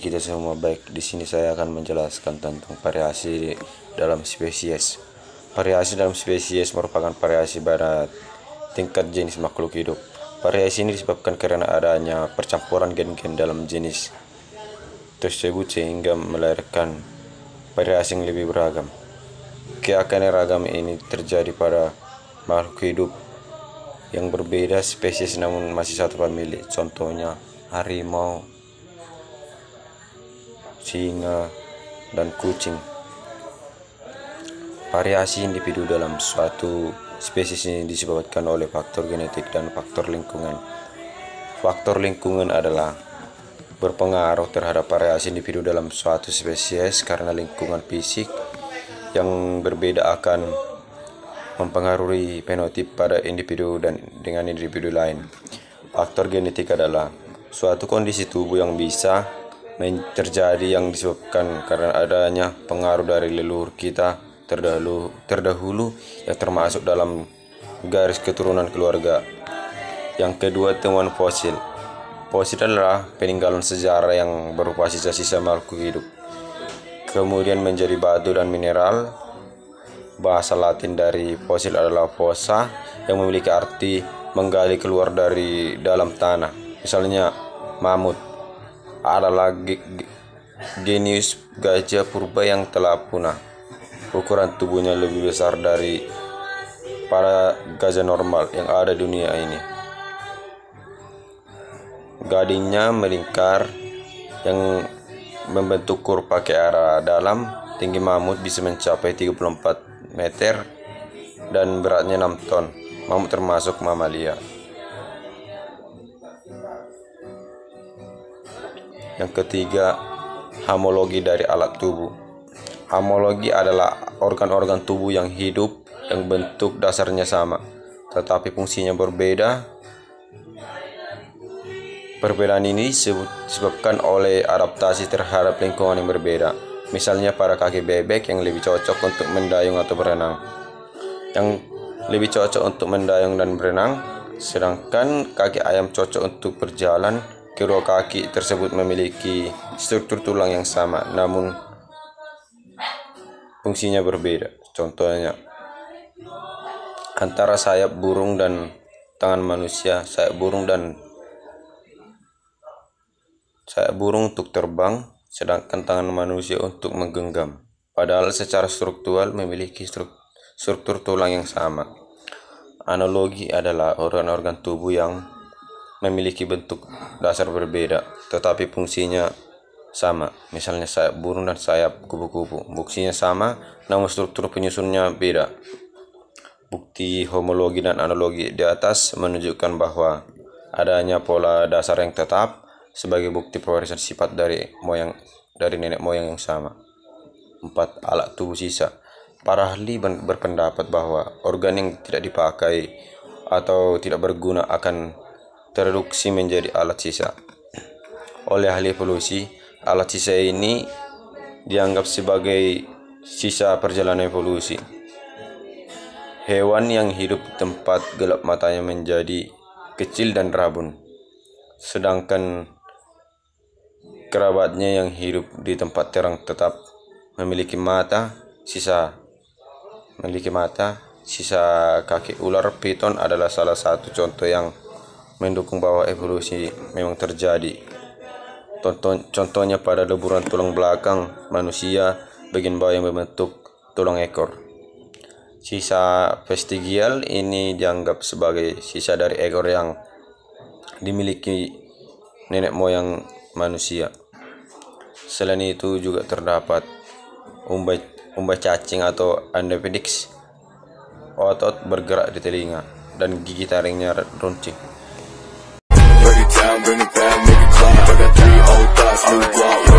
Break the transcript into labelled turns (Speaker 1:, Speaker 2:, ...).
Speaker 1: bagi kita semua. Baik, di sini saya akan menjelaskan tentang variasi dalam spesies. Variasi dalam spesies merupakan variasi pada tingkat jenis makhluk hidup. Variasi ini disebabkan karena adanya percampuran gen-gen dalam jenis tersebut sehingga melahirkan variasi yang lebih beragam. Keanekaragaman ini terjadi pada makhluk hidup yang berbeda spesies namun masih satu famili. Contohnya harimau, singa, dan kucing. Variasi individu dalam suatu spesies ini disebabkan oleh faktor genetik dan faktor lingkungan. Faktor lingkungan adalah berpengaruh terhadap variasi individu dalam suatu spesies karena lingkungan fisik yang berbeda akan mempengaruhi fenotip pada individu dan dengan individu lain. Faktor genetik adalah suatu kondisi tubuh yang bisa terjadi yang disebabkan karena adanya pengaruh dari leluhur kita terdahulu yang termasuk dalam garis keturunan keluarga. Yang kedua, temuan fosil. Fosil adalah peninggalan sejarah yang berupa sisa-sisa makhluk hidup kemudian menjadi batu dan mineral. Bahasa Latin dari fosil adalah fossa, yang memiliki arti menggali keluar dari dalam tanah. Misalnya mamut adalah genus gajah purba yang telah punah. Ukuran tubuhnya lebih besar dari para gajah normal yang ada di dunia ini. Gadingnya melingkar yang membentuk kurva ke arah dalam. Tinggi mamut bisa mencapai 34 meter dan beratnya 6 ton. Mamut termasuk mamalia. Yang ketiga, homologi dari alat tubuh. Homologi adalah organ-organ tubuh yang hidup yang bentuk dasarnya sama, tetapi fungsinya berbeda. Perbedaan ini disebabkan oleh adaptasi terhadap lingkungan yang berbeda. Misalnya pada kaki bebek yang lebih cocok untuk mendayung atau berenang, yang lebih cocok untuk mendayung dan berenang, sedangkan kaki ayam cocok untuk berjalan. Kedua kaki tersebut memiliki struktur tulang yang sama, namun fungsinya berbeda. Contohnya antara sayap burung dan tangan manusia. Sayap burung untuk terbang, sedangkan tangan manusia untuk menggenggam. Padahal secara struktural memiliki struktur tulang yang sama. Analogi adalah organ-organ tubuh yang memiliki bentuk dasar berbeda, tetapi fungsinya sama. Misalnya sayap burung dan sayap kupu-kupu. Fungsinya sama, namun struktur penyusunnya beda. Bukti homologi dan analogi di atas menunjukkan bahwa adanya pola dasar yang tetap sebagai bukti pewarisan sifat dari nenek moyang yang sama. 4. Alat tubuh sisa. Para ahli berpendapat bahwa organ yang tidak dipakai atau tidak berguna akan tereduksi menjadi alat sisa. Oleh ahli evolusi, alat sisa ini dianggap sebagai sisa perjalanan evolusi. Hewan yang hidup di tempat gelap matanya menjadi kecil dan rabun, sedangkan kerabatnya yang hidup di tempat terang tetap memiliki mata. Sisa kaki ular piton adalah salah satu contoh yang mendukung bahwa evolusi memang terjadi. Contohnya pada leburan tulang belakang manusia bagian bawah yang membentuk tulang ekor. Sisa vestigial ini dianggap sebagai sisa dari ekor yang dimiliki nenek moyang manusia. Selain itu juga terdapat umbai cacing atau Undopteryx, otot bergerak di telinga, dan gigi taringnya runcing.
Speaker 2: Bring it down, make it clap. I got 3 old thoughts, new block.